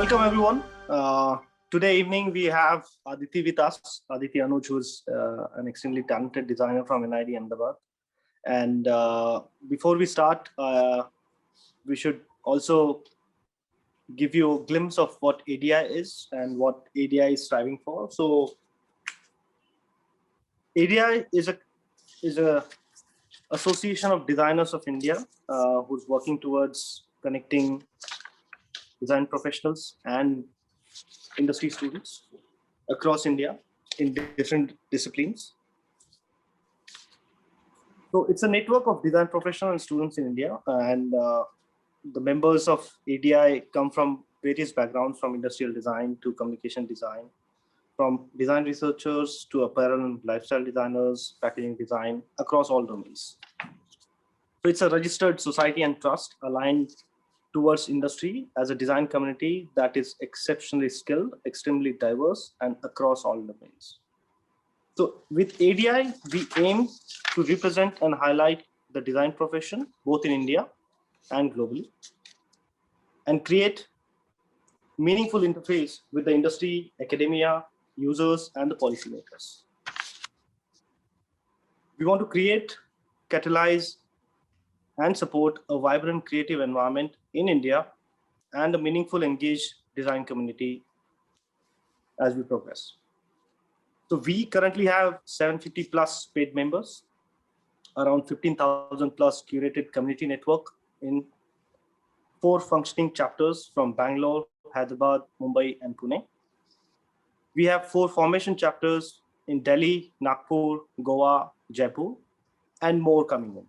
welcome everyone. Today evening we have Aditi with us, Aditi Anuj, who's an extremely talented designer from IIT Ahmedabad. And before we start, we should also give you a glimpse of what ADI is and what ADI is striving for. So ADI is a Association of Designers of India, who's working towards connecting design professionals and industry students across India in different disciplines. So it's a network of design professionals and students in India, and the members of ADI come from various backgrounds, from industrial design to communication design, from design researchers to apparel and lifestyle designers, packaging design, across all domains. So it's a registered society and trust aligned towards industry as a design community that is exceptionally skilled, extremely diverse, and across all domains. So with ADI, we aim to represent and highlight the design profession, both in India and globally, and create meaningful interface with the industry, academia, users, and the policymakers. We want to create, catalyze, and support a vibrant creative environment in India and a meaningful, engaged design community as we progress. So we currently have 750 plus paid members, around 15,000 plus curated community network in 4 functioning chapters from Bangalore, Hyderabad, Mumbai, and Pune. We have 4 formation chapters in Delhi, Nagpur, Goa, Jaipur, and more coming in.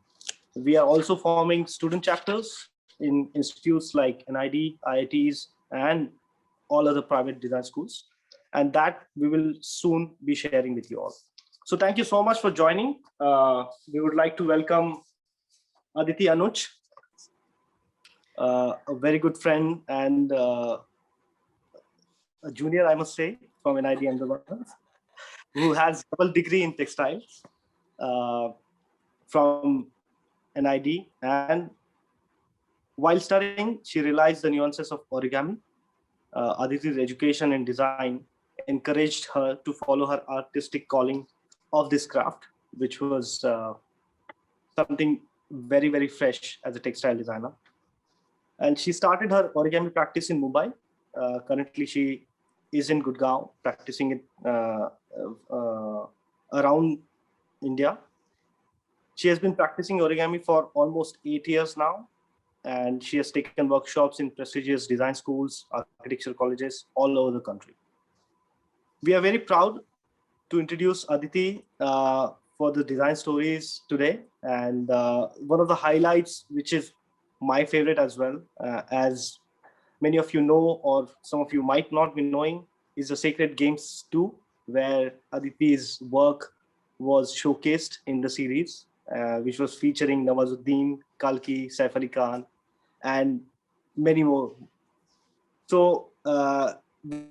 We are also forming student chapters in institutes like NID, IITs, and all other private design schools. And that we will soon be sharing with you all. So thank you so much for joining. We would like to welcome Aditi Anuj, a very good friend and a junior, I must say, from NID Ahmedabad, who has double degree in textiles from NID, and while studying, she realized the nuances of origami. Aditi's education in design encouraged her to follow her artistic calling of this craft, which was something very, very fresh as a textile designer. And she started her origami practice in Mumbai. Currently, she is in Gurgaon, practicing it around India. She has been practicing origami for almost 8 years now, and she has taken workshops in prestigious design schools, architecture colleges all over the country. We are very proud to introduce Aditi for the design stories today. And one of the highlights, which is my favorite as well, as many of you know, or some of you might not be knowing, is the Sacred Games 2, where Aditi's work was showcased in the series, which was featuring Nawazuddin, Kalki, Saif Ali Khan, and many more. So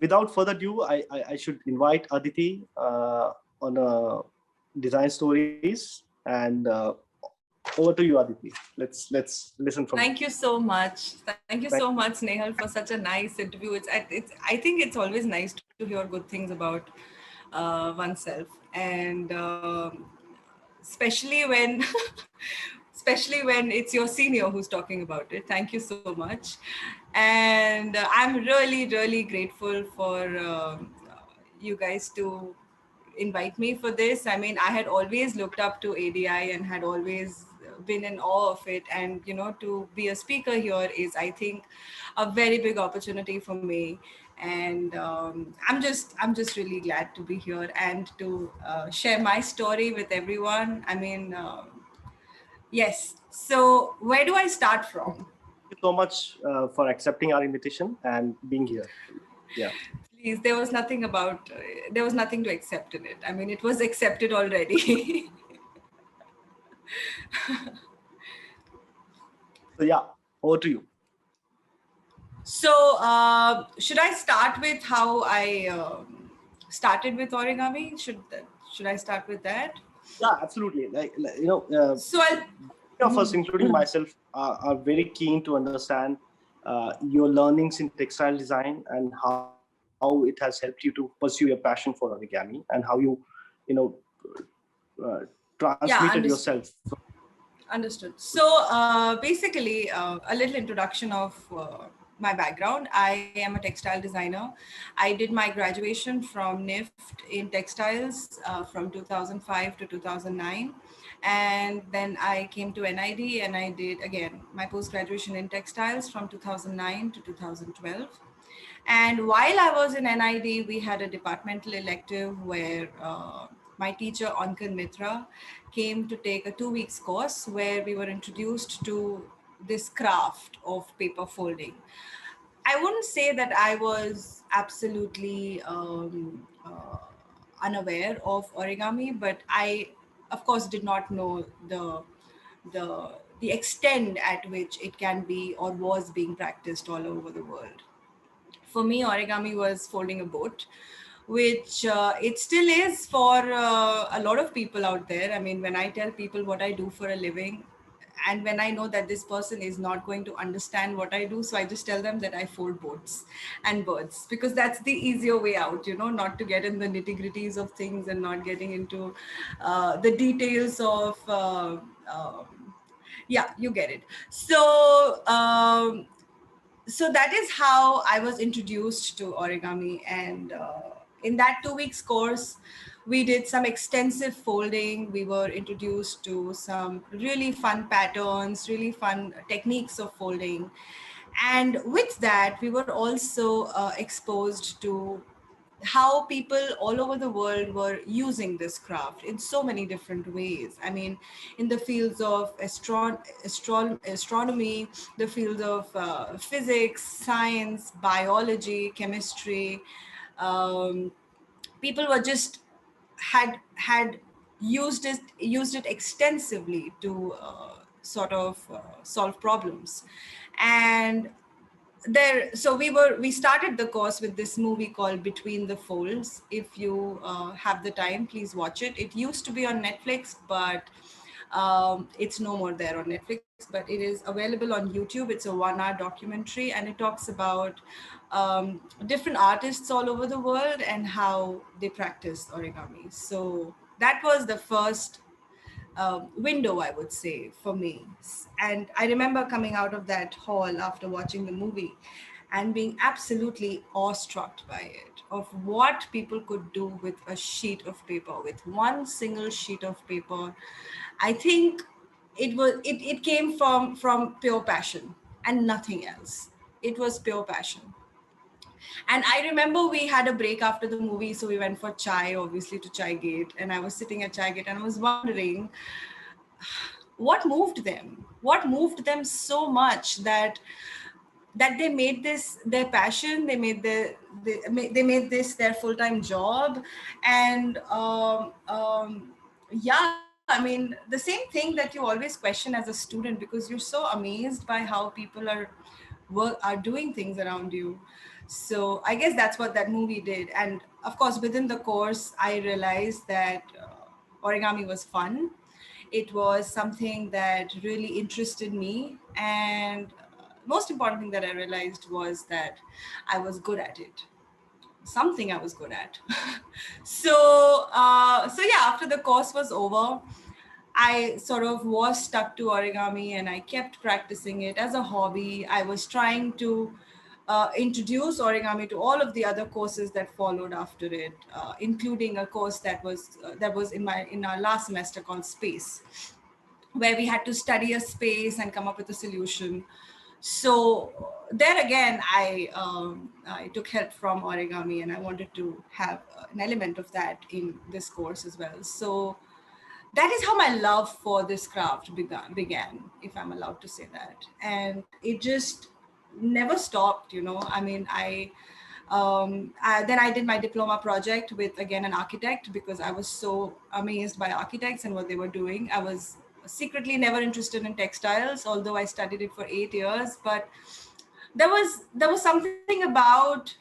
without further ado, I should invite Aditi on design stories, and over to you, Aditi. Let's listen from. Thank you so much. Thank you so much, Snehal, for such a nice interview. I think it's always nice to hear good things about oneself, and especially when it's your senior who's talking about it. Thank you so much. And I'm really, really grateful for you guys to invite me for this. I mean, I had always looked up to ADI and had always been in awe of it. And, you know, to be a speaker here is, I think, a very big opportunity for me. And I'm just really glad to be here and to share my story with everyone. I mean, yes. So where do I start from? Thank you so much for accepting our invitation and being here. Yeah. Please, there was nothing to accept in it. I mean, it was accepted already. So yeah, over to you. So should I start with how I started with origami? Should I start with that? Yeah, absolutely. Like so of us, including myself, are very keen to understand your learnings in textile design and how it has helped you to pursue your passion for origami, and how you know, Yeah, transmitted understood. yourself. Understood. So basically, a little introduction of my background. I am a textile designer. I did my graduation from NIFT in textiles from 2005 to 2009. And then I came to NID and I did again my post graduation in textiles from 2009 to 2012. And while I was in NID, we had a departmental elective where my teacher, Ankan Mitra, came to take a 2 weeks course where we were introduced to this craft of paper folding. I wouldn't say that I was absolutely unaware of origami, but I, of course, did not know the the extent at which it can be or was being practiced all over the world. For me, origami was folding a boat, which it still is for a lot of people out there. I mean, when I tell people what I do for a living, and when I know that this person is not going to understand what I do, so I just tell them that I fold boats and birds, because that's the easier way out, not to get in the nitty gritties of things and not getting into the details of. Yeah, you get it. So that is how I was introduced to origami. And in that 2 weeks course, we did some extensive folding. We were introduced to some really fun patterns, really fun techniques of folding. And with that, we were also exposed to how people all over the world were using this craft in so many different ways. I mean, in the fields of astronomy, the fields of physics, science, biology, chemistry, um, people were just had used it extensively to sort of solve problems. And so we started the course with this movie called Between the Folds. If you have the time, please watch it. It used to be on Netflix, but it's no more there on Netflix, but it is available on YouTube. It's a 1 hour documentary, and it talks about different artists all over the world and how they practice origami. So that was the first window, I would say, for me. And I remember coming out of that hall after watching the movie and being absolutely awestruck by it, of what people could do with a sheet of paper, with one single sheet of paper. I think it came from pure passion and nothing else. It was pure passion. And I remember we had a break after the movie, so we went for chai, obviously, to Chai Gate. And I was sitting at Chai Gate and I was wondering what moved them. What moved them so much that they made this their passion. They made this their full-time job. And yeah, I mean, the same thing that you always question as a student, because you're so amazed by how people are doing things around you. So I guess that's what that movie did. And of course, within the course, I realized that origami was fun. It was something that really interested me. And most important thing that I realized was that I was good at it. Something I was good at. So yeah, after the course was over, I sort of was stuck to origami and I kept practicing it as a hobby. I was trying to introduce origami to all of the other courses that followed after it, including a course that was in our last semester called Space, where we had to study a space and come up with a solution. So there again, I took help from origami, and I wanted to have an element of that in this course as well. So that is how my love for this craft began, if I'm allowed to say that. And it just never stopped, I mean, then I did my diploma project with, again, an architect, because I was so amazed by architects and what they were doing. I was secretly never interested in textiles, although I studied it for 8 years. But there was something about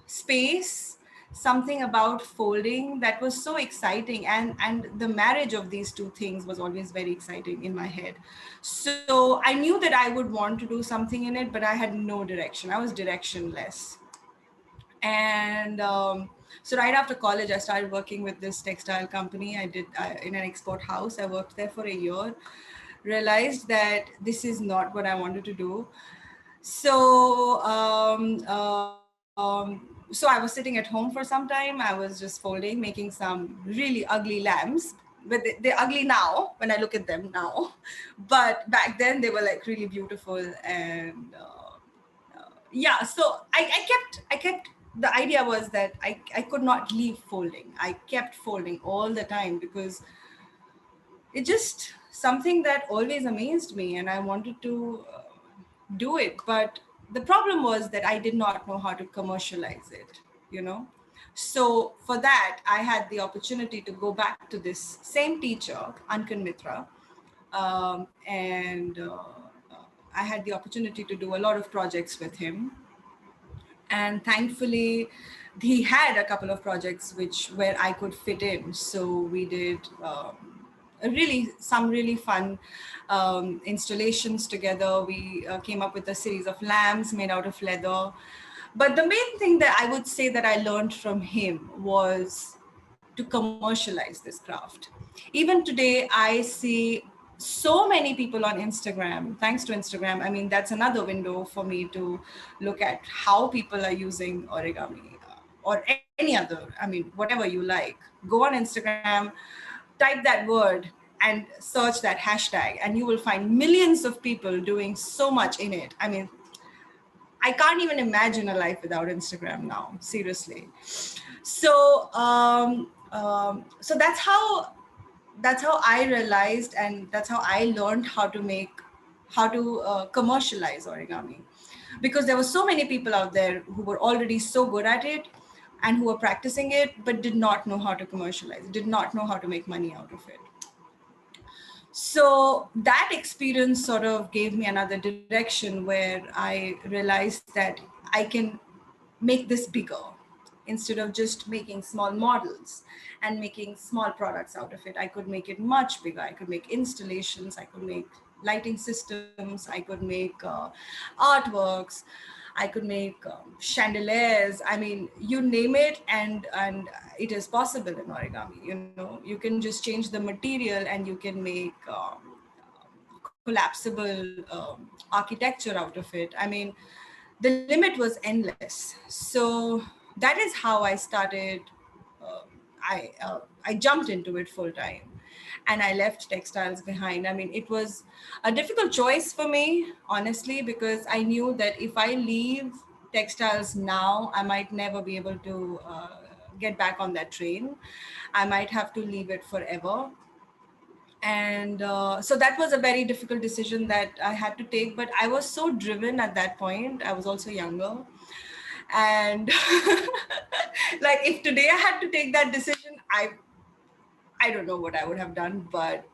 space, something about folding that was so exciting, and the marriage of these two things was always very exciting in my head. So I knew that I would want to do something in it, but I had no direction. I was directionless. And so right after college, I started working with this textile company. I did in an export house. I worked there for a year, realized that this is not what I wanted to do. So so I was sitting at home for some time. I was just folding, making some really ugly lamps. But they're ugly now when I look at them now. But back then they were like really beautiful. And yeah, so I kept the idea was that I could not leave folding. I kept folding all the time because it's just something that always amazed me, and I wanted to do it. But the problem was that I did not know how to commercialize it, you know. So for that, I had the opportunity to go back to this same teacher, Ankan Mitra, and I had the opportunity to do a lot of projects with him. And thankfully he had a couple of projects which where I could fit in. So we did some really fun installations together. We came up with a series of lamps made out of leather. But the main thing that I would say that I learned from him was to commercialize this craft. Even today, I see so many people on Instagram, thanks to Instagram. I mean, that's another window for me to look at how people are using origami or any other, I mean, whatever you like. Go on Instagram, type that word and search that hashtag, and you will find millions of people doing so much in it. I mean, I can't even imagine a life without Instagram now, seriously. So, so that's how I realized, and that's how I learned how to commercialize origami, because there were so many people out there who were already so good at it and who were practicing it, but did not know how to commercialize, did not know how to make money out of it. So that experience sort of gave me another direction where I realized that I can make this bigger instead of just making small models and making small products out of it. I could make it much bigger. I could make installations, I could make lighting systems, I could make artworks, I could make chandeliers. I mean, you name it, and it is possible in origami. You know, you can just change the material and you can make collapsible architecture out of it. I mean, the limit was endless. So that is how I started. Uh, I jumped into it full time, and I left textiles behind. I mean, it was a difficult choice for me, honestly, because I knew that if I leave textiles now, I might never be able to get back on that train. I might have to leave it forever. And so that was a very difficult decision that I had to take. But I was so driven at that point. I was also younger. And like, if today I had to take that decision, I don't know what I would have done, but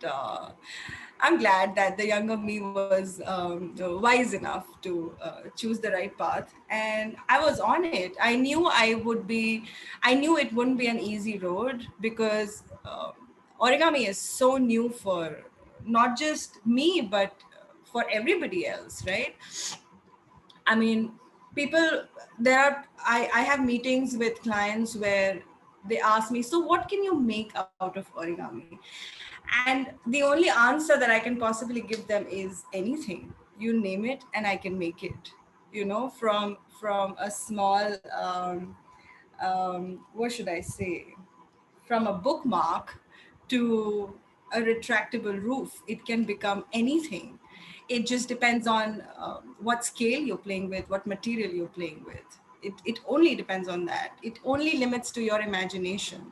I'm glad that the younger me was wise enough to choose the right path. And I was on it. I knew it wouldn't be an easy road, because origami is so new for not just me, but for everybody else, right? I mean, people, I have meetings with clients where they ask me, so what can you make out of origami? And the only answer that I can possibly give them is anything. You name it and I can make it. You know, from a small, what should I say? From a bookmark to a retractable roof, it can become anything. It just depends on what scale you're playing with, what material you're playing with. It only depends on that. It only limits to your imagination.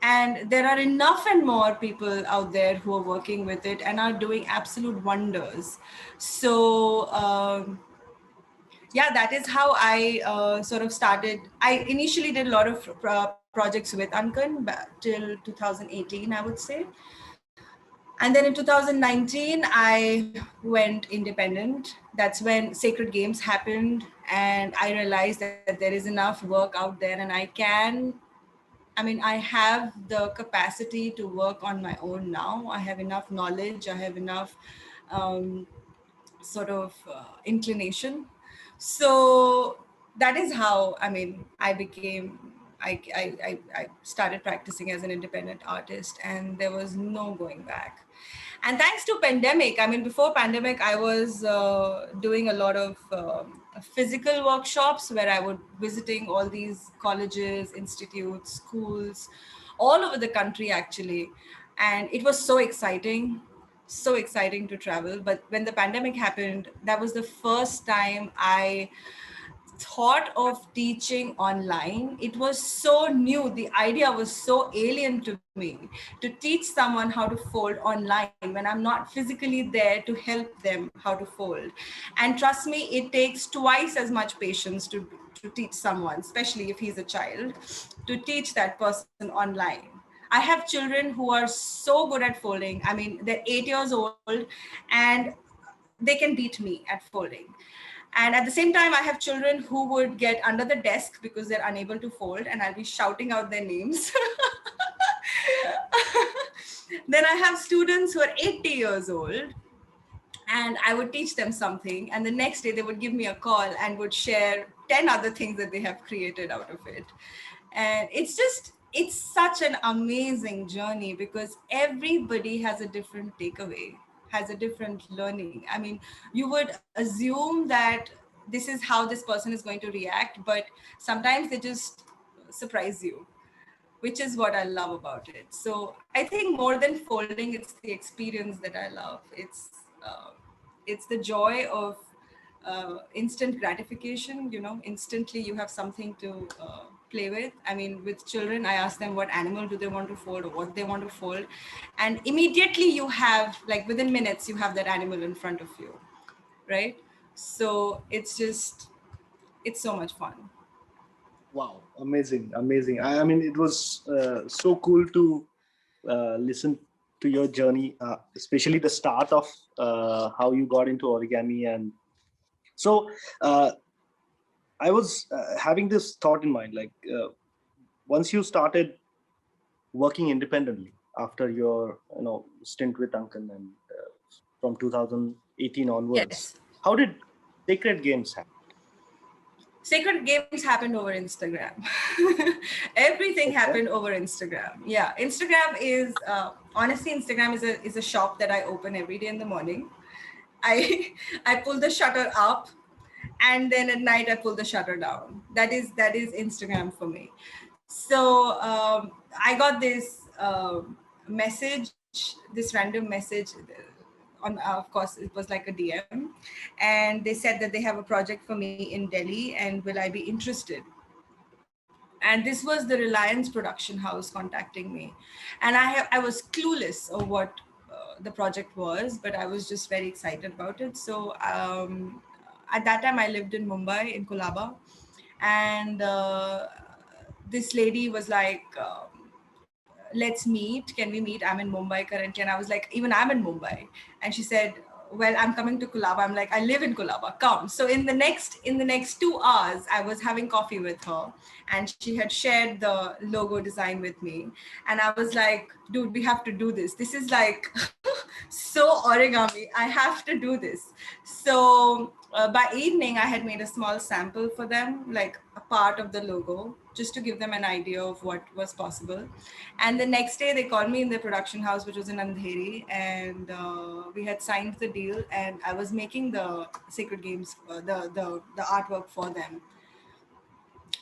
And there are enough and more people out there who are working with it and are doing absolute wonders. So yeah, that is how I sort of started. I initially did a lot of projects with Ankan till 2018, I would say. And then in 2019, I went independent. That's when Sacred Games happened. And I realized that there is enough work out there and I can I mean, I have the capacity to work on my own now. I have enough knowledge. I have enough sort of inclination. So that is how, I mean, I started practicing as an independent artist, and there was no going back. And thanks to pandemic, I mean, before pandemic, I was doing a lot of physical workshops where I would visiting all these colleges, institutes, schools, all over the country actually. And it was so exciting to travel. But when the pandemic happened, that was the first time I thought of teaching online. It was so new. The idea was so alien to me, to teach someone how to fold online when I'm not physically there to help them how to fold. And trust me, it takes twice as much patience to teach someone, especially if he's a child, to teach that person online. I have children who are so good at folding. I mean, they're 8 years old and they can beat me at folding. And at the same time, I have children who would get under the desk because they're unable to fold, and I'll be shouting out their names. Then I have students who are 80 years old, and I would teach them something. And the next day, they would give me a call and would share 10 other things that they have created out of it. And it's such an amazing journey because everybody has a different takeaway, has a different learning. I mean, you would assume that this is how this person is going to react, but sometimes they just surprise you, which is what I love about it. So I think more than folding, it's the experience that I love. It's the joy of instant gratification. You know, instantly you have something to play with. I mean, with children, I ask them what animal do they want to fold or what they want to fold, and immediately you have, like, within minutes you have that animal in front of you, right? So it's so much fun. Wow, amazing, amazing. I mean, it was so cool to listen to your journey, especially the start of how you got into origami. And so I was having this thought in mind, like once you started working independently after your stint with Ankan, and from 2018 onwards, Yes. how did Sacred Games happen? Sacred Games happened over Instagram. Everything Okay. happened over Instagram. Yeah, Instagram is honestly, Instagram is a shop that I open every day in the morning. I I pull the shutter up, and then at night I pull the shutter down. That is Instagram for me. So I got this message, this random message on, of course, it was like a DM, and they said that they have a project for me in Delhi, and will I be interested? And this was the Reliance production house contacting me, and I was clueless of what the project was, but I was just very excited about it. So at that time I lived in Mumbai, in Kolaba, and this lady was like, let's meet, can we meet, I'm in Mumbai currently. And I was like, even I'm in Mumbai. And she said, well, I'm coming to Kolaba. I'm like, I live in Kolaba, come. So in the next 2 hours, I was having coffee with her, and she had shared the logo design with me. And I was like, dude, we have to do this. This is like so origami. I have to do this. So by evening, I had made a small sample for them, like a part of the logo, just to give them an idea of what was possible. And the next day, they called me in their production house, which was in Andheri, and we had signed the deal. And I was making the Sacred Games, the artwork for them.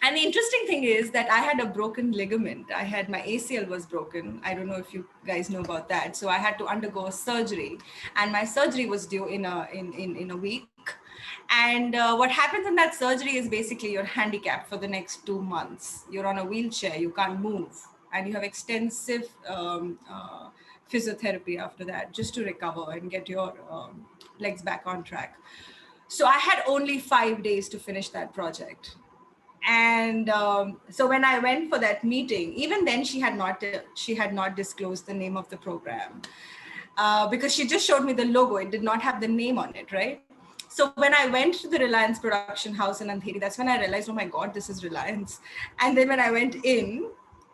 And the interesting thing is that I had a broken ligament. I had, my ACL was broken. I don't know if you guys know about that. So I had to undergo surgery, and my surgery was due in a week. And what happens in that surgery is basically you're handicapped for the next 2 months. You're on a wheelchair, you can't move, and you have extensive physiotherapy after that, just to recover and get your legs back on track. So I had only 5 days to finish that project. And so when I went for that meeting, even then she had not disclosed the name of the program, because she just showed me the logo. It did not have the name on it, right? So when I went to the Reliance production house in Andheri, that's when I realized, oh my God, this is Reliance. And then when I went in,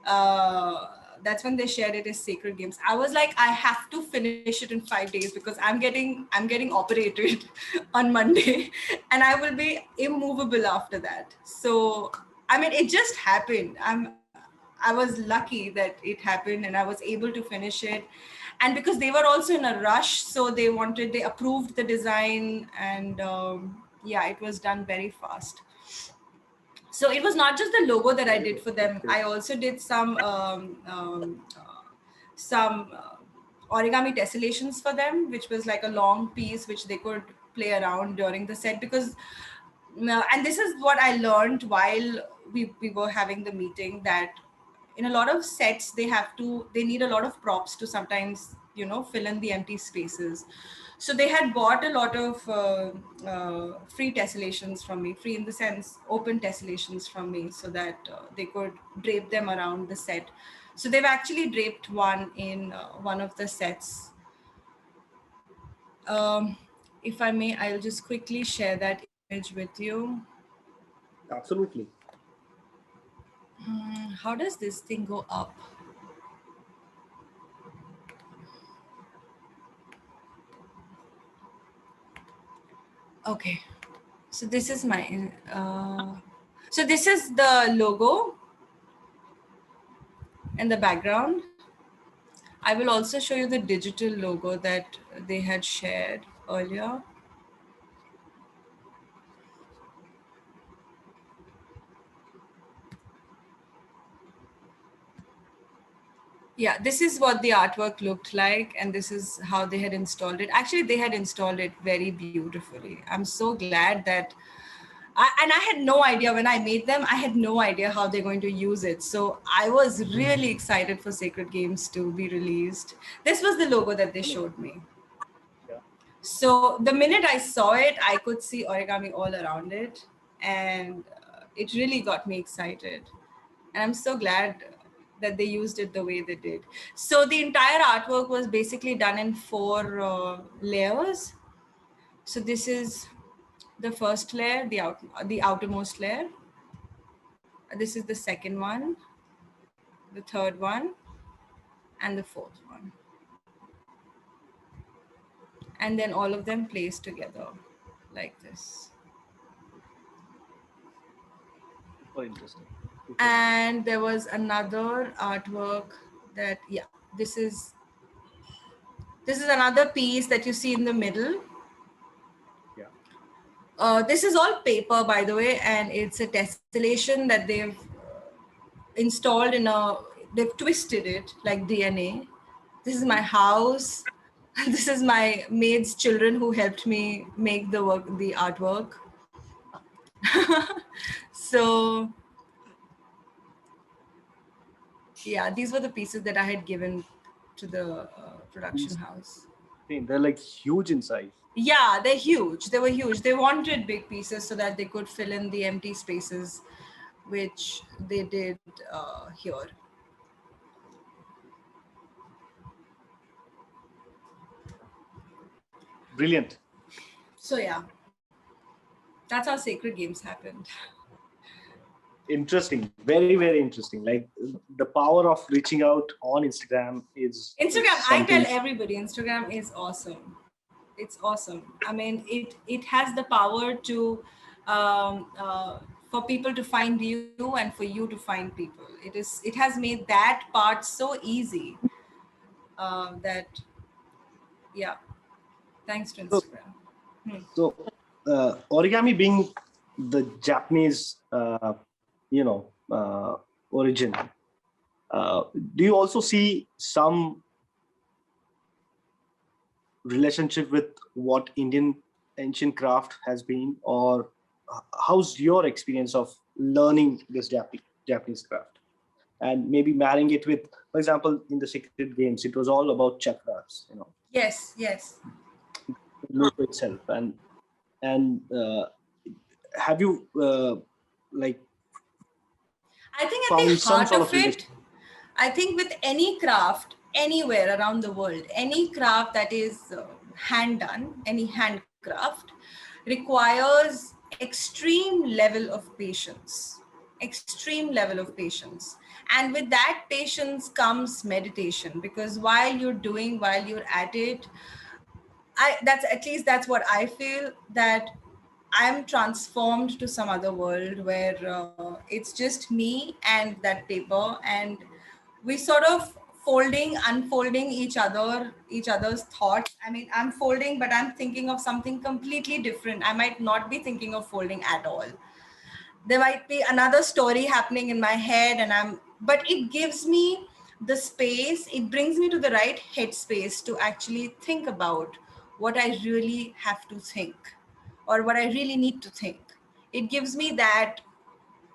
That's when they shared it as Sacred Games. I was like, I have to finish it in 5 days because I'm getting operated on Monday, and I will be immovable after that. So I mean, it just happened. I was lucky that it happened, and I was able to finish it. And because they were also in a rush, so they approved the design, and yeah, it was done very fast. So it was not just the logo that I Very did good. for That's them. great. I also did some origami tessellations for them, which was like a long piece which they could play around during the set. Because and this is what I learned while we were having the meeting, that in a lot of sets they need a lot of props to sometimes fill in the empty spaces. So they had bought a lot of free tessellations from me, free in the sense open tessellations from me, so that they could drape them around the set. So they've actually draped one in one of the sets. um, if I may, I'll just quickly share that image with you. Absolutely. How does this thing go up? Okay, so this is my so this is the logo in the background. I will also show you the digital logo that they had shared earlier. Yeah, this is what the artwork looked like, and this is how they had installed it. Actually, they had installed it very beautifully. I'm so glad that and I had no idea when I made them. I had no idea how they're going to use it. So I was really excited for Sacred Games to be released. This was the logo that they showed me. Yeah. So the minute I saw it, I could see origami all around it, and it really got me excited. And I'm so glad that they used it the way they did. So the entire artwork was basically done in 4 layers. So this is the first layer, the outermost layer. This is the second one, the third one, and the fourth one. And then all of them placed together like this. Super interesting. Super interesting. And there was another artwork that, yeah, this is another piece that you see in the middle. Yeah. This is all paper, by the way, and it's a tessellation that they've installed they've twisted it like DNA. This is my house. This is my maid's children who helped me make the artwork. So yeah, these were the pieces that I had given to the production house. They're like huge in size. Yeah, they're huge. They were huge. They wanted big pieces so that they could fill in the empty spaces, which they did here. Brilliant. So yeah, that's how Sacred Games happened. Interesting. Very, very interesting. Like the power of reaching out on Instagram is Instagram, I tell something. everybody, Instagram is awesome. It's awesome. I mean, it has the power to for people to find you and for you to find people. It has made that part so easy. That yeah, thanks to So, Instagram. origami being the Japanese, origin. Do you also see some relationship with what Indian ancient craft has been, or how's your experience of learning this Japanese craft, and maybe marrying it with, for example, in the Sacred Games, it was all about chakras, Yes, yes. logo itself, and have you like I think at the found some heart sort of of relation? it, I think with any craft anywhere around the world, any craft that is hand done, any handcraft requires extreme level of patience, extreme level of patience. And with that patience comes meditation, because while you're doing, while you're at it, that's, at least that's what I feel, that I'm transformed to some other world where it's just me and that paper, and we sort of folding, unfolding each other's thoughts. I mean, I'm folding, but I'm thinking of something completely different. I might not be thinking of folding at all. There might be another story happening in my head, but it gives me the space, it brings me to the right headspace to actually think about what I really have to think, or what I really need to think. It gives me that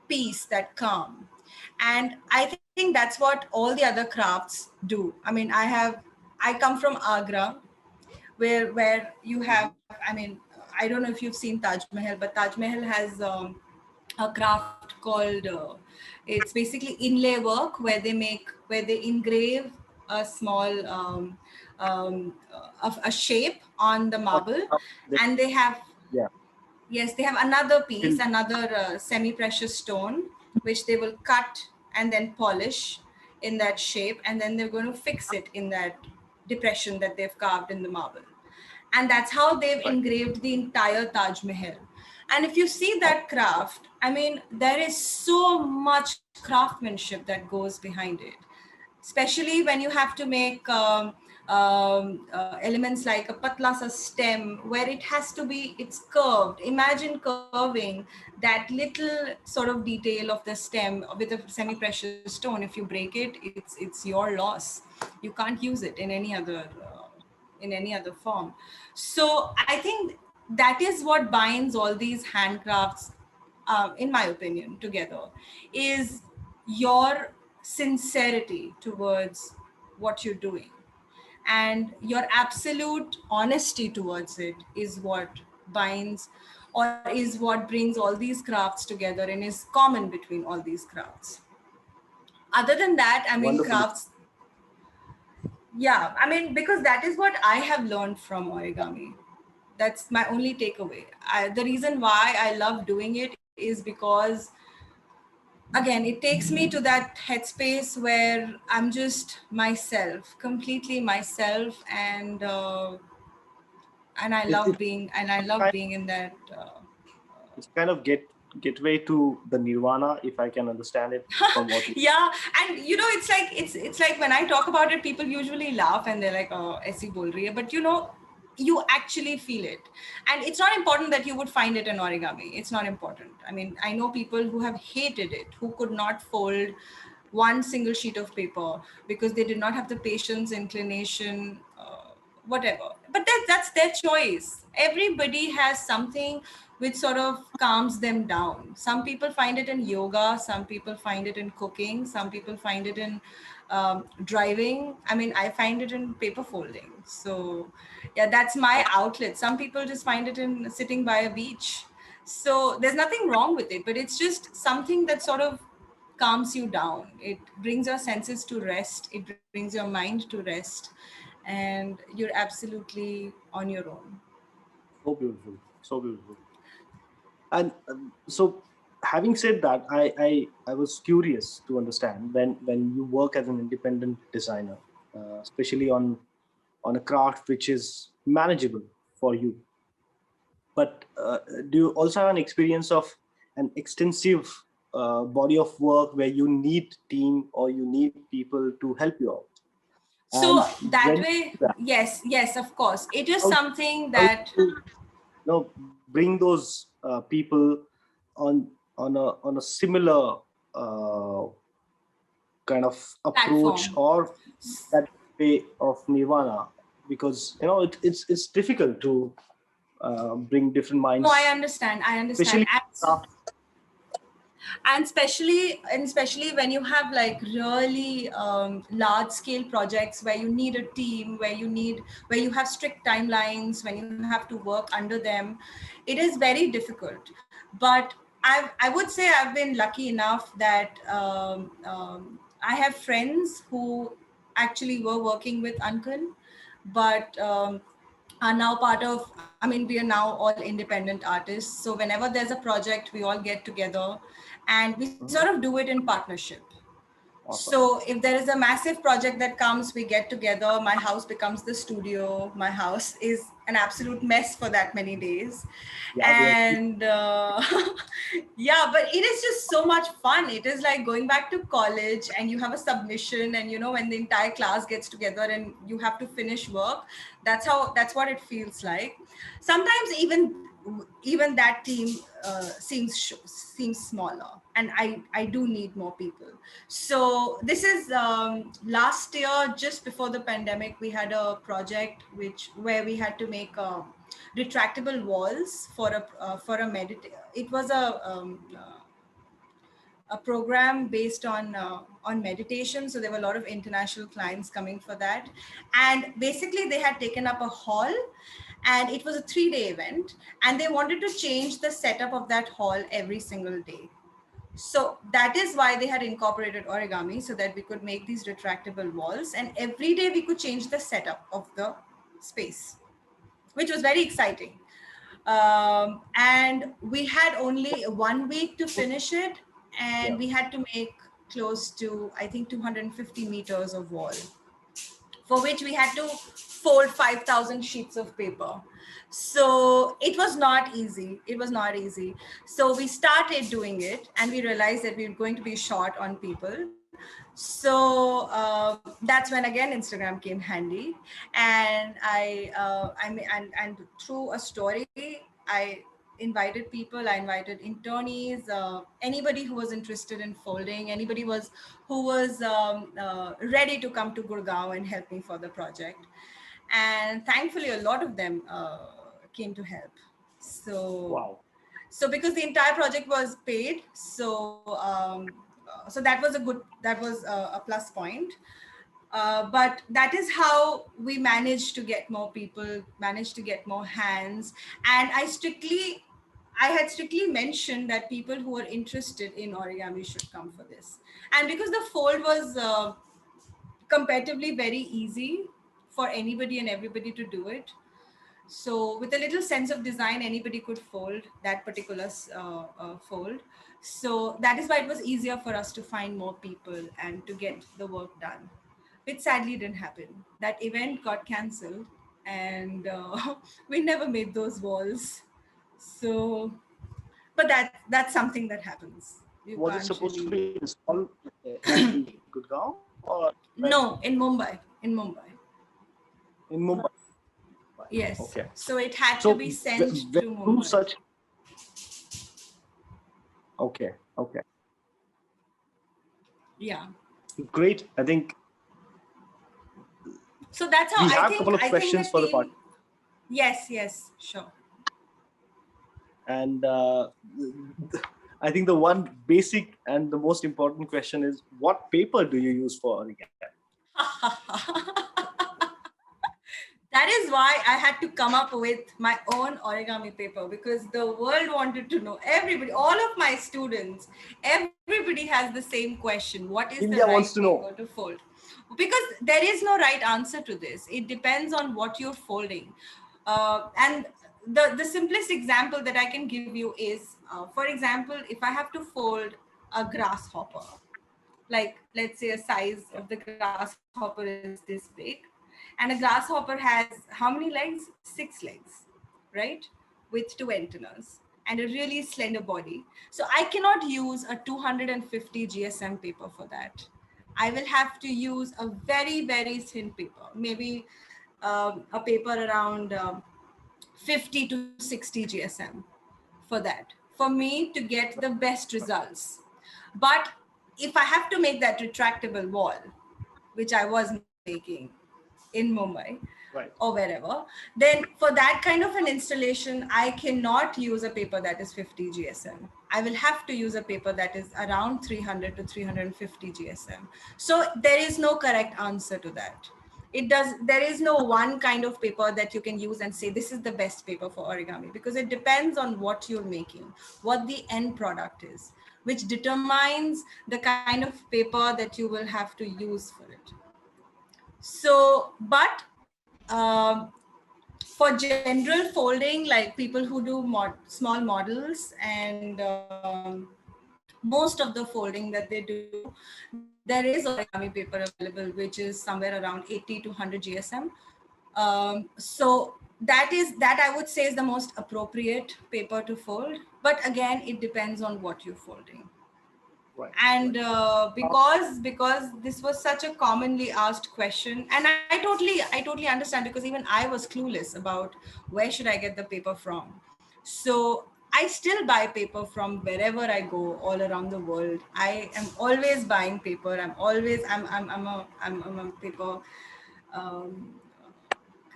peace, that calm. And I think that's what all the other crafts do. I mean, I come from Agra, where you have, I mean, I don't know if you've seen Taj Mahal, but Taj Mahal has a craft called it's basically inlay work, where they engrave a small of a shape on the marble, and they have, Yeah. yes, they have another piece, Till another semi-precious stone, which they will cut and then polish in that shape, and then they're going to fix it in that depression that they've carved in the marble. And that's how they've right. engraved the entire Taj Mahal. And if you see that craft, I mean, there is so much craftsmanship that goes behind it, especially when you have to make elements like a patla sa stem, where it has to be, it's curved. Imagine curving that little sort of detail of the stem with a semi-precious stone. If you break it, it's your loss. You can't use it in any other form. So I think that is what binds all these handcrafts, in my opinion, together, is your sincerity towards what you're doing, and your absolute honesty towards it is what binds, or is what brings all these crafts together and is common between all these crafts. Other than that, I mean, Wonderfully. crafts, yeah, I mean, because that is what I have learned from origami. That's my only takeaway. The reason why I love doing it is because, again, it takes me to that headspace where I'm just myself, completely myself, and I It, love it, being, and I love kind- being in that. it's kind of gateway to the nirvana, if I can understand it from what you. Yeah, and you know, it's like when I talk about it, people usually laugh and they're like, "Oh, aisi bol rahi hai," but you know, you actually feel it. And it's not important that you would find it in origami. It's not important. I mean, I know people who have hated it, who could not fold one single sheet of paper because they did not have the patience, inclination, whatever. But that's their choice. Everybody has something which sort of calms them down. Some people find it in yoga, some people find it in cooking, some people find it in driving. I mean, I find it in paper folding. So yeah, that's my outlet. Some people just find it in sitting by a beach. So there's nothing wrong with it, but it's just something that sort of calms you down. It brings your senses to rest, it brings your mind to rest, and you're absolutely on your own. So beautiful. So beautiful. And so, having said that, I was curious to understand when you work as an independent designer, especially on a craft which is manageable for you. But do you also have an experience of an extensive body of work where you need team or you need people to help you out? So And that when way, yes, of course, it is how, something how that to bring those people on a similar uh, kind of approach platform. or that way of nirvana, because it's difficult to bring different No, I minds, understand. I understand. especially And especially when you have like really large scale projects where you need a team, where you have strict timelines, when you have to work under them, it is very difficult. But I would say I've been lucky enough that I have friends who actually were working with Uncle, but are now part of, I mean, we are now all independent artists. So whenever there's a project, we all get together and we sort of do it in partnership. Awesome. So if there is a massive project that comes, we get together. My house becomes the studio. My house is an absolute mess for that many days. Yeah, we agree. And yeah, but it is just so much fun. It is like going back to college and you have a submission, and you know, when the entire class gets together and you have to finish work, that's what it feels like. Sometimes even that team seems smaller, and I do need more people. So this is last year, just before the pandemic, we had a project where we had to make retractable walls for a it was a program based on meditation. So there were a lot of international clients coming for that, and basically they had taken up a hall, and it was a 3-day event, and they wanted to change the setup of that hall every single day. So that is why they had incorporated origami, so that we could make these retractable walls, and every day we could change the setup of the space, which was very exciting. And we had only 1 week to finish it, Yeah. and we had to make close to, I think, 250 meters of wall, for which we had to fold 5,000 sheets of paper. So it was not easy. It was not easy. So we started doing it, and we realized that we were going to be short on people. So that's when again Instagram came handy, and and through a story, I invited people. I invited internees, anybody who was interested in folding, anybody who was ready to come to Gurgaon and help me for the project. And thankfully, a lot of them came to help. So Wow. so because the entire project was paid, so that was a plus point. But that is how we managed to get more people, managed to get more hands. And I had strictly mentioned that people who are interested in origami should come for this. And because the fold was comparatively very easy for anybody and everybody to do it, so with a little sense of design, anybody could fold that particular fold. So that is why it was easier for us to find more people and to get the work done, which sadly didn't happen. That event got cancelled, and we never made those walls. So, but that's something that happens. You Was it can't supposed to really. be installed in Gurgaon or where? No, in Mumbai. In Mumbai. In Mumbai? Yes. Okay. So it had to So be sent when to you do Mumbai. such, okay, okay, Yeah. great. I think So that's how we have a couple of I think the questions for the team. party, Yes, sure. and I think the one basic and the most important question is, what paper do you use for origami? That is why I had to come up with my own origami paper, because the world wanted to know. Everybody, all of my students, everybody has the same question: what is the India right wants to paper know. to fold? Because there is no right answer to this. It depends on what you're folding. And the simplest example that I can give you is, for example, if I have to fold a grasshopper, like let's say a size of the grasshopper is this big, and a grasshopper has how many legs? 6 legs, right? With 2 antennas and a really slender body. So I cannot use a 250 GSM paper for that. I will have to use a very, very thin paper, maybe a paper around 50 to 60 GSM for that, for me to get the best results. But if I have to make that retractable wall, which I was making in Mumbai Right. or wherever, then for that kind of an installation, I cannot use a paper that is 50 GSM. I will have to use a paper that is around 300 to 350 GSM. So there is no correct answer to that. There is no one kind of paper that you can use and say this is the best paper for origami, because it depends on what you're making, what the end product is, which determines the kind of paper that you will have to use for it. So, but for general folding, like people who do small models, and most of the folding that they do, they there is origami paper available, which is somewhere around 80 to 100 GSM. So that I would say is the most appropriate paper to fold. But again, it depends on what you're folding. Right. And Right. because this was such a commonly asked question, and I totally understand, because even I was clueless about where should I get the paper from. So I still buy paper from wherever I go all around the world. I am always buying paper. I'm a paper, um,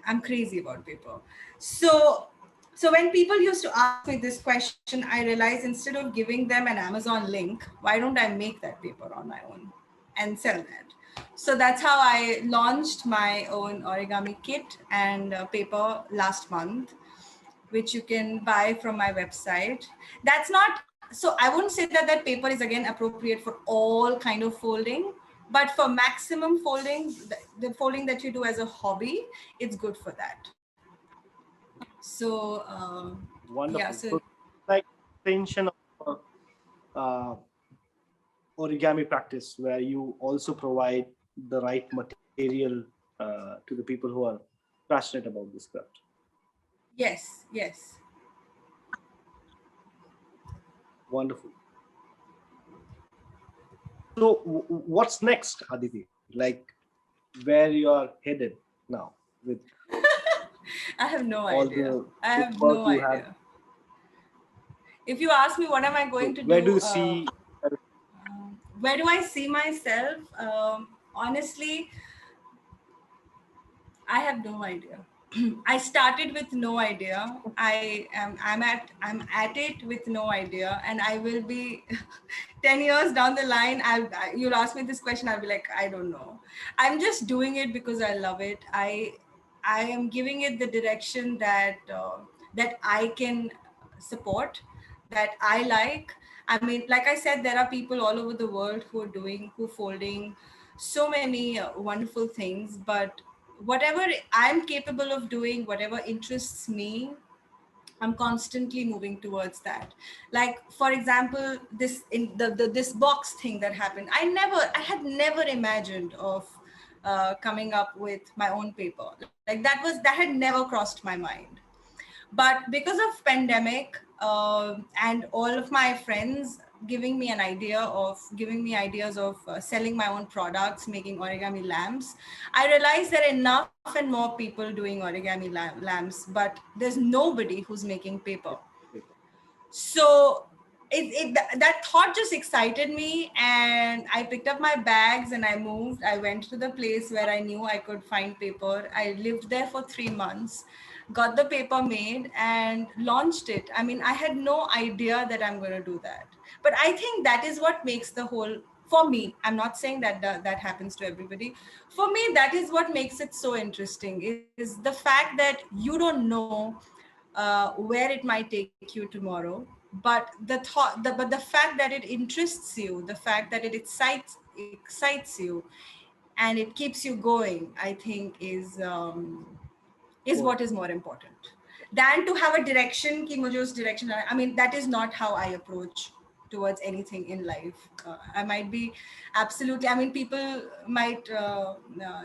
I'm crazy about paper. So, so when people used to ask me this question, I realized instead of giving them an Amazon link, why don't I make that paper on my own and sell that? So that's how I launched my own origami kit and paper last month, which you can buy from my website. That's not, so I wouldn't say that that paper is again appropriate for all kind of folding, but for maximum folding, the folding that you do as a hobby, it's good for that. So yeah, Wonderful. so So, like extension of uh, origami practice, where you also provide the right material to the people who are passionate about this craft. yes, yes. Wonderful. So, what's next, Aditi? Like, where you are headed now with I have no all idea. the I good have work no you have? idea. If you ask me what am I going So, to where do do, you see? where do I see myself? Honestly, I have no idea. I started with no idea. I'm at it with no idea, and I will be 10 years down the line. You'll ask me this question, I'll be like, I don't know. I'm just doing it because I love it. I am giving it the direction that I can support, that I like. I mean, like I said, there are people all over the world who folding so many wonderful things, but whatever I'm capable of doing, whatever interests me, I'm constantly moving towards that. Like, for example, this in the this box thing that happened, I had never imagined of coming up with my own paper. Like that had never crossed my mind. But because of pandemic, and all of my friends giving me ideas of selling my own products, making origami lamps, I realized there are enough and more people doing origami lamps, but there's nobody who's making paper. So that thought just excited me, and I picked up my bags and I moved. I went to the place where I knew I could find paper. I lived there for 3 months, got the paper made and launched it. I mean, I had no idea that I'm going to do that, but I think that is what makes the whole, for me, I'm not saying that happens to everybody. For me, that is what makes it so interesting, is the fact that you don't know where it might take you tomorrow, but but the fact that it interests you, the fact that it excites you, and it keeps you going, I think is What? what is more important than to have a direction ki mujhe us direction. I mean, that is not how I approach towards anything in life. I might be absolutely, I mean, people might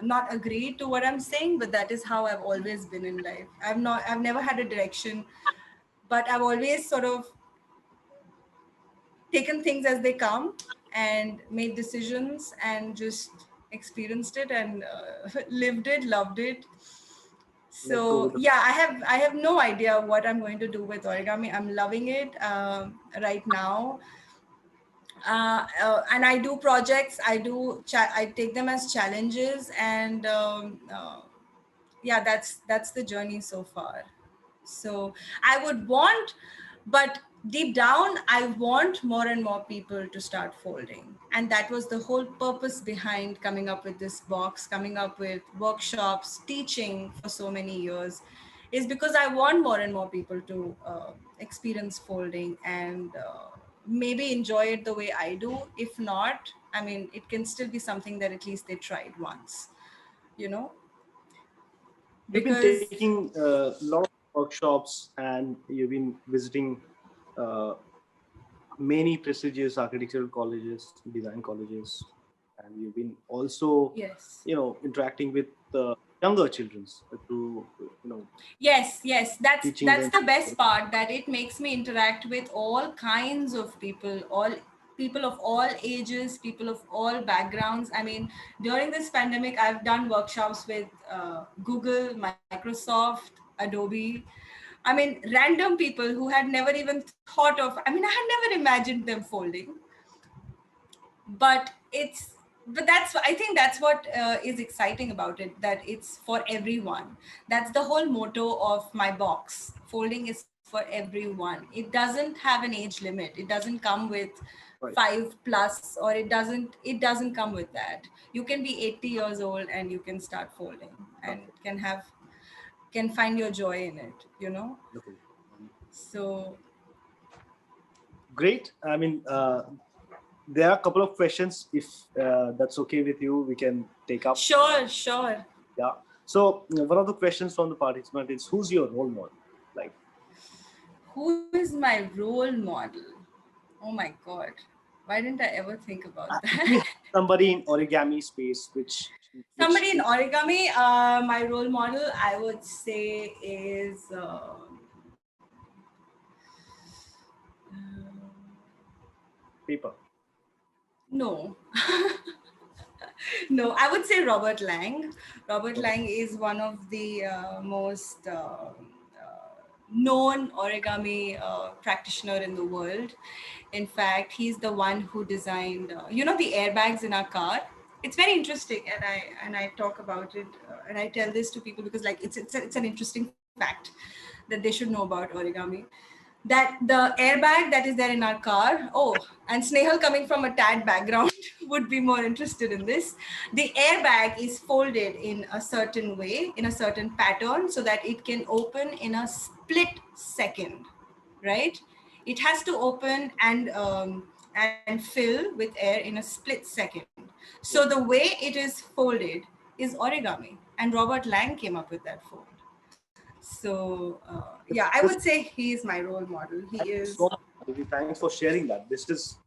not agree to what I'm saying, but that is how I've always been in life. I've never had a direction, but I've always sort of taken things as they come and made decisions and just experienced it and lived it, loved it. Let go So with the yeah, I have no idea what I'm going to do with origami. I'm loving it right now. And I do projects, I take them as challenges, and yeah, that's the journey so far. So I would want, but deep down, I want more and more people to start folding. And that was the whole purpose behind coming up with this box, coming up with workshops, teaching for so many years, is because I want more and more people to experience folding and maybe enjoy it the way I do. If not, I mean, it can still be something that at least they tried once, you know, You've been because taking a lot of workshops and you've been visiting uh, many prestigious architectural colleges, design colleges, and you've been also, Yes. interacting with younger children through, Yes, teaching that's them. the best part, that it makes me interact with all kinds of people, all people of all ages, people of all backgrounds. I mean, during this pandemic, I've done workshops with Google, Microsoft, Adobe. I mean, random people who had never even thought of. I mean, I had never imagined them folding, but that's, I think that's what is exciting about it, that it's for everyone. That's the whole motto of my box. Folding is for everyone. It doesn't have an age limit. It doesn't come with Right. 5+, or it doesn't come with that. You can be 80 years old and you can start folding and Okay. can find your joy in it, you know. Okay. Um, So Great. I mean, there are a couple of questions. If that's okay with you, we can take up. sure. Yeah. So one of the questions from the participant is, who's your role model? Like, Who is my role model? Oh my God. Why didn't I ever think about it that? means somebody in origami space, which Somebody in origami, my role model, I would say, is paper. no. No, I would say Robert Lang. Robert Okay. Lang is one of the most known origami practitioner in the world. In fact, he's the one who designed, the airbags in our car. It's very interesting, and I talk about it, and I tell this to people because, like, it's an interesting fact that they should know about origami. That the airbag that is there in our car, oh, and Snehal, coming from a TAD background, would be more interested in this. The airbag is folded in a certain way, in a certain pattern, so that it can open in a split second, right? It has to open and fill with air in a split second. So Yeah. the way it is folded is origami, and Robert Lang came up with that fold. So yeah, I would This, say he is my role model. He thank you is. so much, Aditi. Thanks for sharing that. This is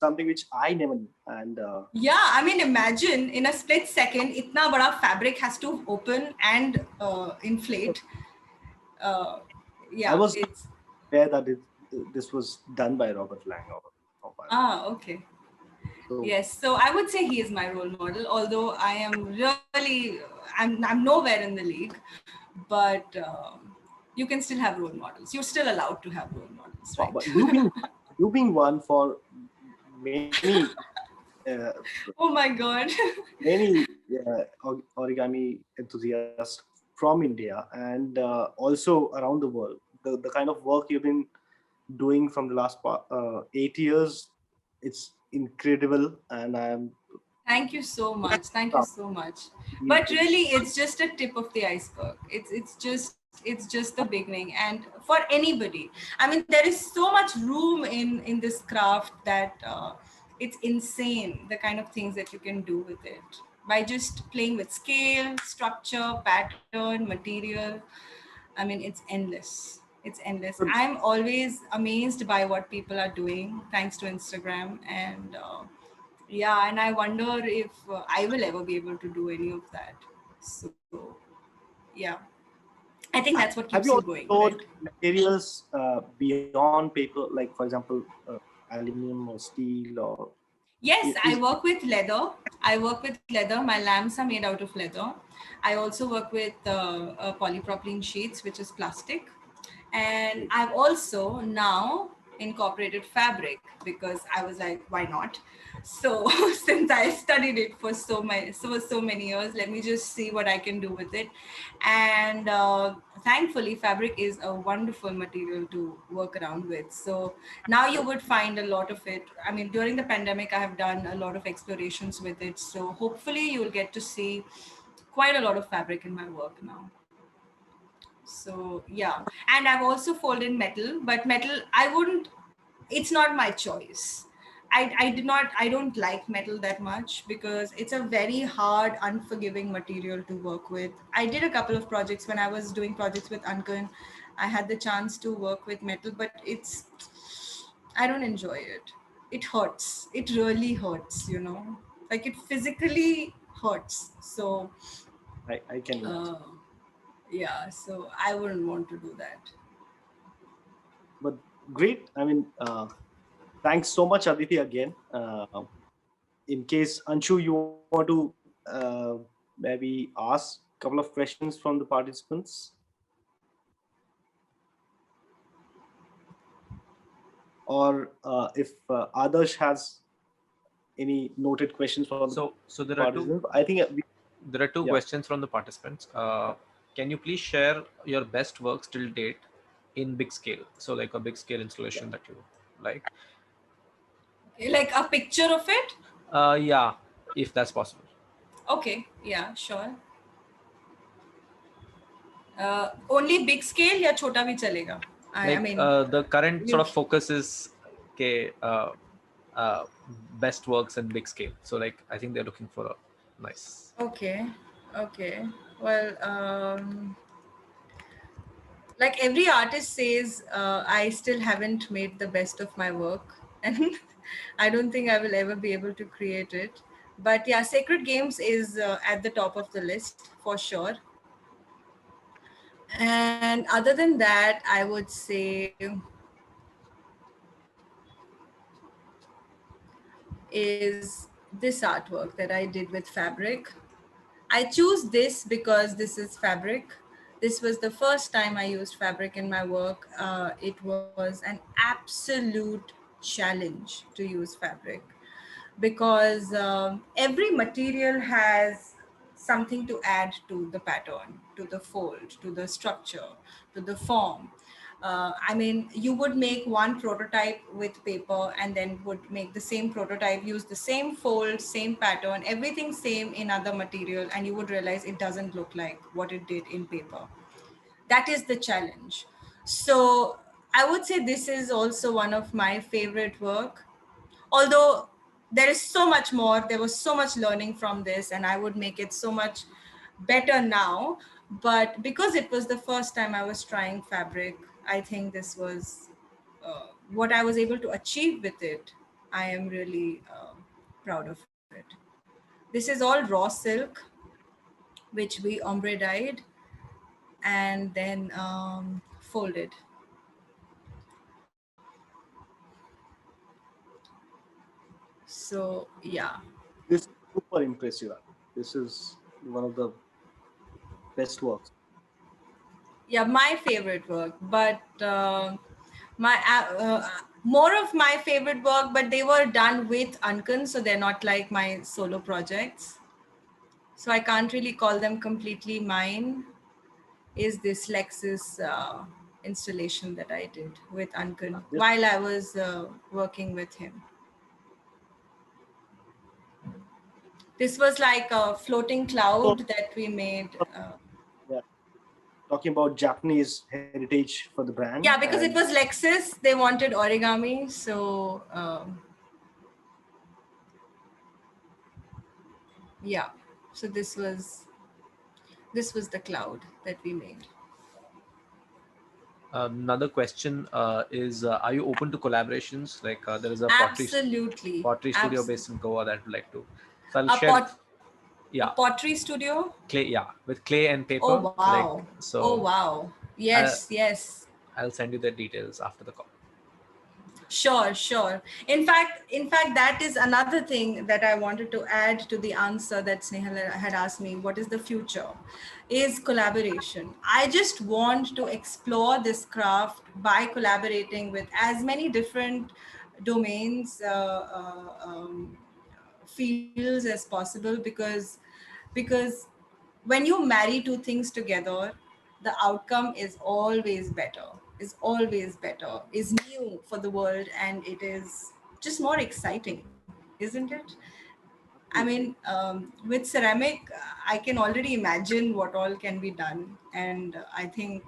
something which I never knew, and Yeah, I mean, imagine in a split second, itna bada fabric has to open and inflate. Uh, I yeah, was it's aware that this was done by Robert Lang or by, okay. so Yes, so I would say he is my role model. Although I am really, I'm nowhere in the league, but you can still have role models. You're still allowed to have role models, wow. right? But you being one for many uh, Oh my God. many origami enthusiasts from India and also around the world. The kind of work you've been doing from the last 8 years, it's incredible, and I am Thank you so much. Thank you proud. so much. You- But really, it's just a tip of the iceberg. It's just the beginning, and for anybody. I mean, there is so much room in this craft that it's insane the kind of things that you can do with it by just playing with scale, structure, pattern, material. I mean, it's endless. It's endless. I'm always amazed by what people are doing thanks to Instagram, and yeah, and I wonder if I will ever be able to do any of that. So yeah, I think that's what keeps you Have you also going, right? stored materials beyond paper, like for example, aluminum or steel, or Yes, I is work with leather. I work with leather. My lamps are made out of leather. I also work with polypropylene sheets, which is plastic. And I've also now incorporated fabric because I was like, why not? So since I studied it for so many years, let me just see what I can do with it. And thankfully, fabric is a wonderful material to work around with. So now you would find a lot of it. I mean, during the pandemic, I have done a lot of explorations with it. So hopefully, you'll get to see quite a lot of fabric in my work now. So yeah, and I've also folded metal, but metal I wouldn't. It's not my choice. I don't like metal that much because it's a very hard, unforgiving material to work with. I did a couple of projects when I was doing projects with Ankan. I had the chance to work with metal, but I don't enjoy it. It hurts. It really hurts. Like it physically hurts. So I can imagine. yeah, so I wouldn't want to do that. But great. I mean, thanks so much, Aditi, again. In case, Anshu, you want to maybe ask a couple of questions from the participants? Or if Adarsh has any noted questions from the So participants, I think there are two yeah. questions from the participants. Can you please share your best works till date in big scale? So like a big scale installation that you like. Okay, like a picture of it? Yeah, if that's possible. Okay, yeah, sure. Only big scale या छोटा भी चलेगा? I Like mean, the current sort you, of focus is okay, uh, best works in big scale. So like I think they're looking for a nice. okay, okay. Well, like every artist says, I still haven't made the best of my work, and I don't think I will ever be able to create it. But yeah, Sacred Games is at the top of the list for sure. And other than that, I would say is this artwork that I did with fabric. I choose this because this is fabric. This was the first time I used fabric in my work. It was an absolute challenge to use fabric because every material has something to add to the pattern, to the fold, to the structure, to the form. I mean, you would make one prototype with paper and then would make the same prototype, use the same fold, same pattern, everything same in other material, and you would realize it doesn't look like what it did in paper. That is the challenge. So I would say this is also one of my favorite work, although there is so much more. There was so much learning from this and I would make it so much better now, but because it was the first time I was trying fabric, I think this was what I was able to achieve with it. I am really proud of it. This is all raw silk which we ombre dyed and then folded. So yeah. This is super impressive. This is one of the best works. Yeah, my favorite work, but my more of my favorite work, but they were done with Ankan, so they're not like my solo projects, so I can't really call them completely mine. Is this Lexus installation that I did with Ankan This while I was working with him. This was like a floating so, cloud that we made. yeah, talking about Japanese heritage for the brand, Yeah, because and it was Lexus, they wanted origami, so yeah. So this was the cloud that we made. Another question is are you open to collaborations? Like there is a Absolutely. pottery studio based in Goa that would like to. So I'll A share. a Yeah, pottery studio. clay. Yeah, with clay and Oh paper. Like wow. Oh so, wow. I'll, Yes, yes. I'll send you the details after the call. Sure, sure. In fact, that is another thing that I wanted to add to the answer that Snehal had asked me. What is the future? Is collaboration. I just want to explore this craft by collaborating with as many different domains, fields as possible, because when you marry two things together, the outcome is always better, is new for the world, and it is just more exciting, isn't it? I mean, with ceramic, I can already imagine what all can be done, and I think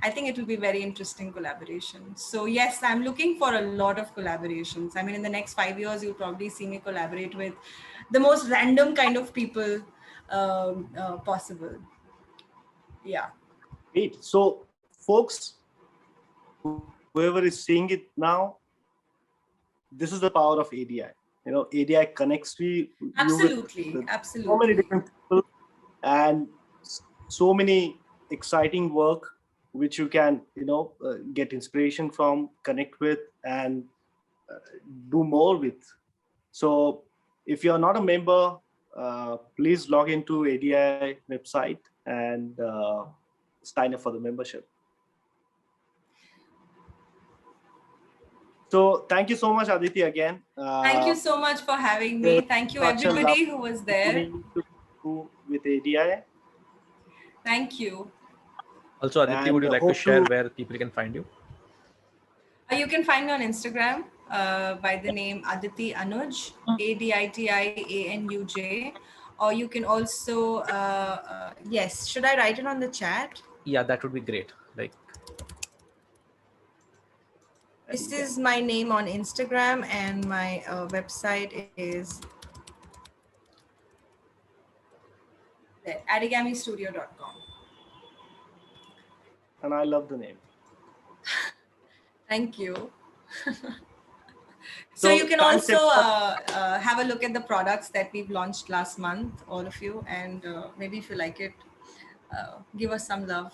it will be very interesting collaboration. So yes, I'm looking for a lot of collaborations. I mean, in the next 5 years, you'll probably see me collaborate with the most random kind of people possible. Yeah. great. So, folks, whoever is seeing it now, this is the power of ADI. ADI connects you Absolutely, with so many absolutely. different people and so many exciting work which you can get inspiration from, connect with, and do more with. So if you're not a member, please log into ADI website and sign up for the membership. So thank you so much, Aditi, again. Thank you so much for having me. Thank you everybody who was there. With ADI. Thank you. Also, Aditi, would you like to share where people can find you? You can find me on Instagram by the name Aditi Anuj, ADITIANUJ. Or you can also, yes, should I write it on the chat? Yeah, that would be great. This is my name on Instagram, and my website is origamistudio.com. And I love the name. Thank you. So you can also have a look at the products that we've launched last month, all of you, and maybe if you like it, give us some love.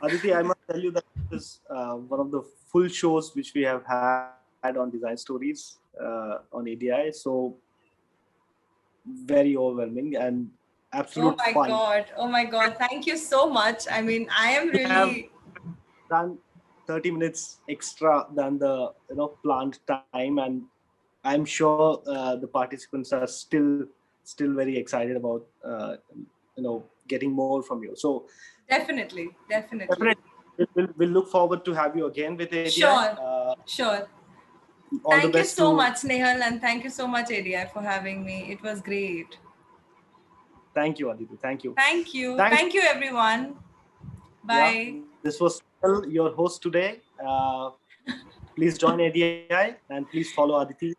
Aditi, I must tell you that this is one of the full shows which we have had on Design Stories on ADI. So very overwhelming and absolute fun. Oh my God. Thank you so much. I mean, I am really... We have done 30 minutes extra than the planned time, and I'm sure the participants are still very excited about getting more from you. So definitely. We'll look forward to have you again with ADI. Sure. Thank you so much, Nehal, and thank you so much, ADI, for having me. It was great. Thank you, Aditi. Thank you. Thank you. Thank you, everyone. Bye. Yeah, this was your host today. Please join ADI and please follow Aditi.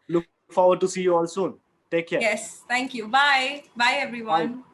Look forward to see you all soon. Take care. Yes, thank you. Bye. Bye, everyone. Bye.